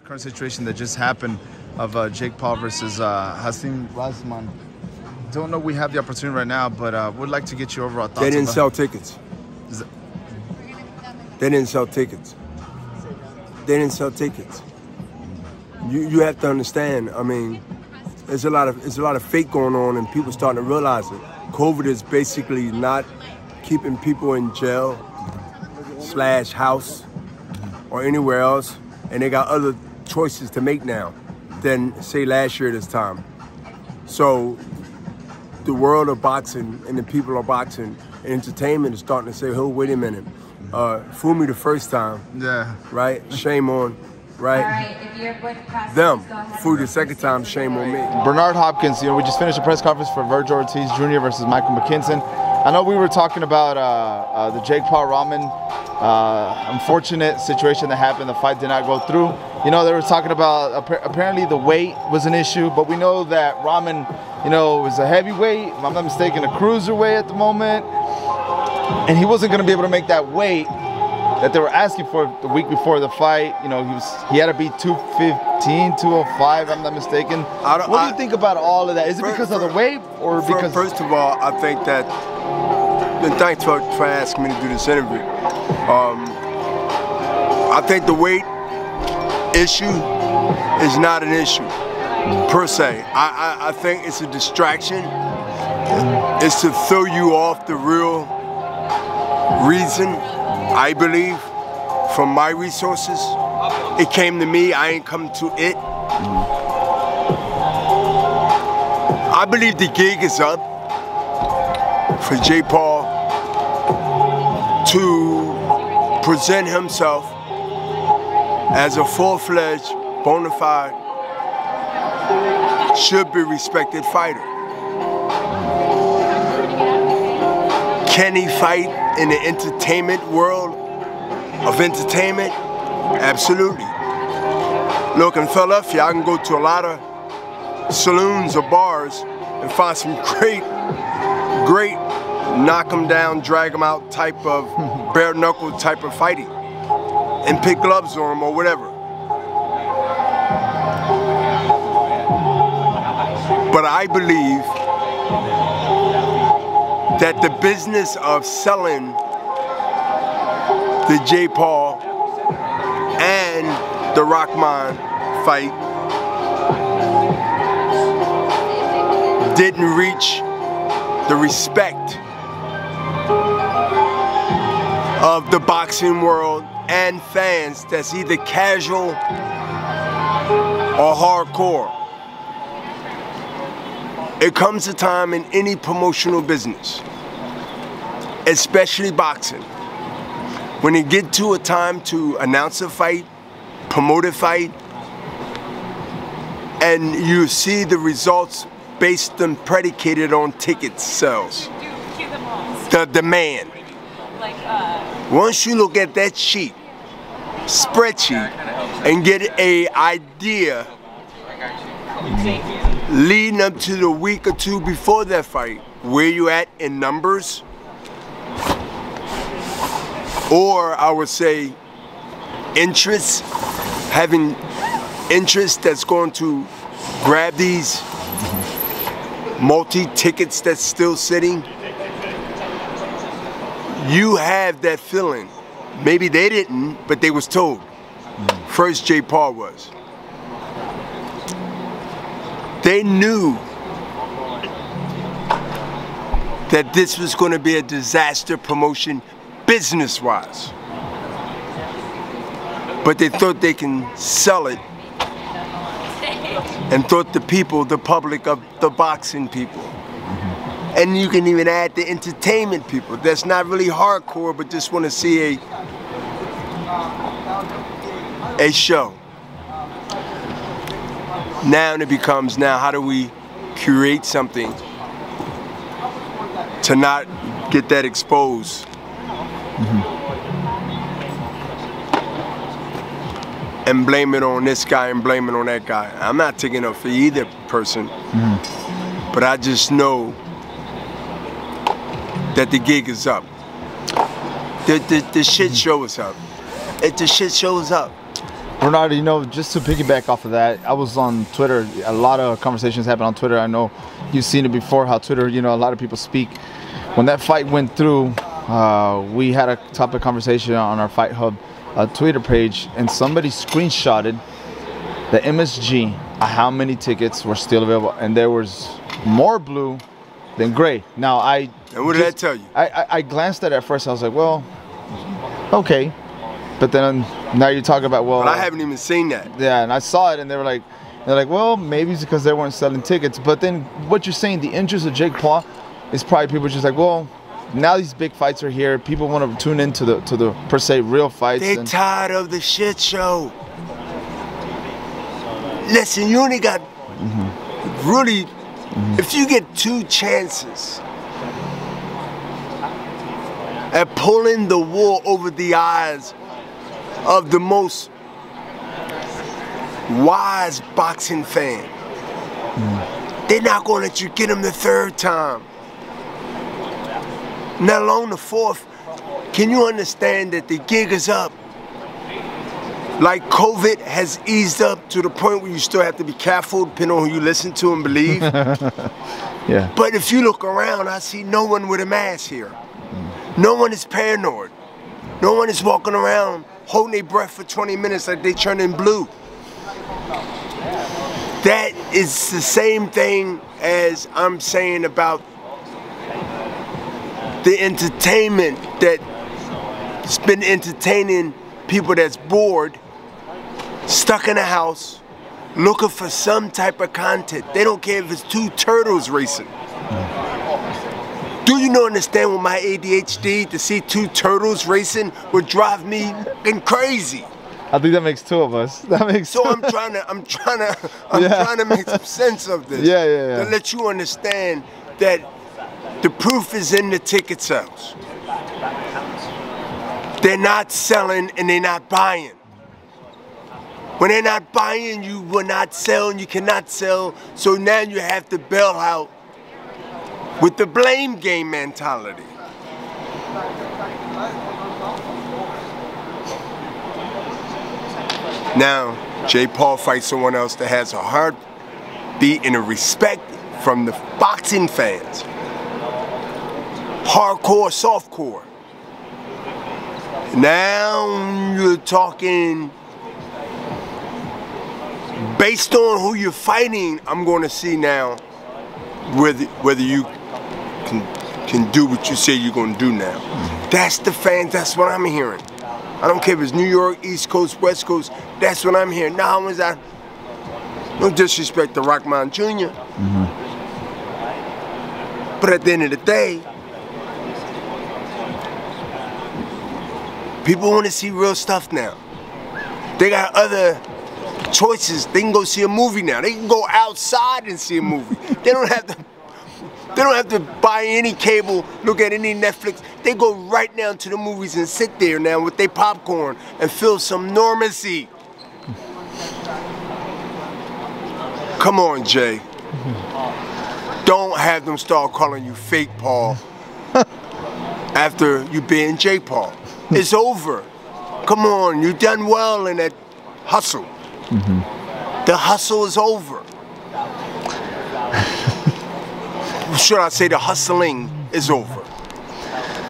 current situation that just happened of Jake Paul versus Hasim Rahman. Don't know we have the opportunity right now, but would like to get your overall thoughts. They didn't sell tickets. They didn't sell tickets. They didn't sell tickets. You have to understand. I mean, there's a lot of fake going on, and people starting to realize it. COVID is basically not keeping people in jail / house or anywhere else, and they got other choices to make now than say last year this time. So the world of boxing and the people of boxing and entertainment is starting to say, oh, wait a minute. Fool me the first time. Yeah. Right? Shame on, right? Them. Fool the second time, shame on me. Bernard Hopkins, we just finished a press conference for Virgil Ortiz Jr. versus Michael McKinson. I know we were talking about the Jake Paul Rahman unfortunate situation that happened. The fight did not go through. They were talking about apparently the weight was an issue, but we know that Rahman, was a heavyweight, if I'm not mistaken, a cruiserweight at the moment. And he wasn't going to be able to make that weight that they were asking for the week before the fight. He had to be 215, 205, I'm not mistaken. What do you think about all of that? Is it because of the weight or because... First of all, I think that, and thanks for asking me to do this interview. I think the weight issue is not an issue, per se. I think it's a distraction. It's to throw you off the real reason, I believe, from my resources. It came to me, I ain't come to it. I believe the gig is up for Jake Paul to present himself as a full-fledged, bona fide, should be respected fighter. Can he fight in the entertainment world of entertainment? Absolutely. Look, in Philadelphia, I can go to a lot of saloons or bars and find some great knock them down, drag them out type of bare knuckle type of fighting and pick gloves on them or whatever. But I believe that the business of selling the Jake Paul and the Rahman fight didn't reach the respect of the boxing world and fans that's either casual or hardcore. It comes a time in any promotional business, especially boxing, when you get to a time to announce a fight, promote a fight, and you see the results based and predicated on ticket sales, the demand. Once you look at that spreadsheet, and get an idea leading up to the week or two before that fight, where you at in numbers, or I would say interest, having interest that's going to grab these multi-tickets that's still sitting, you have that feeling. Maybe they didn't, but they was told. First, Jake Paul was. They knew that this was going to be a disaster promotion business-wise. But they thought they can sell it and thought the people, the public of the boxing people. And you can even add the entertainment people that's not really hardcore but just want to see a show. Now it becomes, how do we curate something to not get that exposed? And blame it on this guy and blame it on that guy. I'm not taking up for either person, but I just know that the gig is up. The shit show is up. The shit show is up. Bernardo, you know, just to piggyback off of that, I was on Twitter. A lot of conversations happen on Twitter. I know you've seen it before, how Twitter, you know, a lot of people speak. When that fight went through, we had a topic conversation on our Fight Hub Twitter page, and somebody screenshotted the MSG, how many tickets were still available, and there was more blue than gray. Now, and what did that tell you? I glanced at it at first. I was like, well, okay. But then now you're talking about, well, but I haven't even seen that. Yeah, and I saw it, and they're like, well, maybe it's because they weren't selling tickets. But then what you're saying, the interest of Jake Paul is probably people just like, well, now these big fights are here. People want to tune into the per se real fights. They're tired of the shit show. Listen, you only got really, if you get 2 chances at pulling the wool over the eyes of the most wise boxing fan, they're not going to let you get them the 3rd time. Not alone the 4th. Can you understand that the gig is up? Like COVID has eased up to the point where you still have to be careful depending on who you listen to and believe. Yeah. But if you look around, I see no one with a mask here. No one is paranoid. No one is walking around holding their breath for 20 minutes like they turning blue. That is the same thing as I'm saying about the entertainment that's been entertaining people that's bored, stuck in a house, looking for some type of content. They don't care if it's 2 turtles racing. Do you not understand with my ADHD, to see 2 turtles racing would drive me fucking crazy? I think that makes 2 of us. That makes so I'm trying to make some sense of this. Yeah. To let you understand that the proof is in the ticket sales. They're not selling and they're not buying. When they're not buying, you will not sell and you cannot sell. So now you have to bail out with the blame game mentality. Now, Jake Paul fights someone else that has a heartbeat and a respect from the boxing fans. Hardcore, softcore. Now you're talking based on who you're fighting. I'm going to see now whether you can do what you say you're going to do now. That's the fans. That's what I'm hearing. I don't care if it's New York, East Coast, West Coast. That's what I'm hearing. Now, how is that? No disrespect to Rahman Jr. But at the end of the day, people want to see real stuff now. They got other choices. They can go see a movie now. They can go outside and see a movie. They don't have to buy any cable, look at any Netflix. They go right now to the movies and sit there now with their popcorn and feel some normalcy. Come on, Jay. Don't have them start calling you fake Paul after you being Jake Paul. It's over. Come on, you done well in that hustle. The hustle is over. Should I say the hustling is over?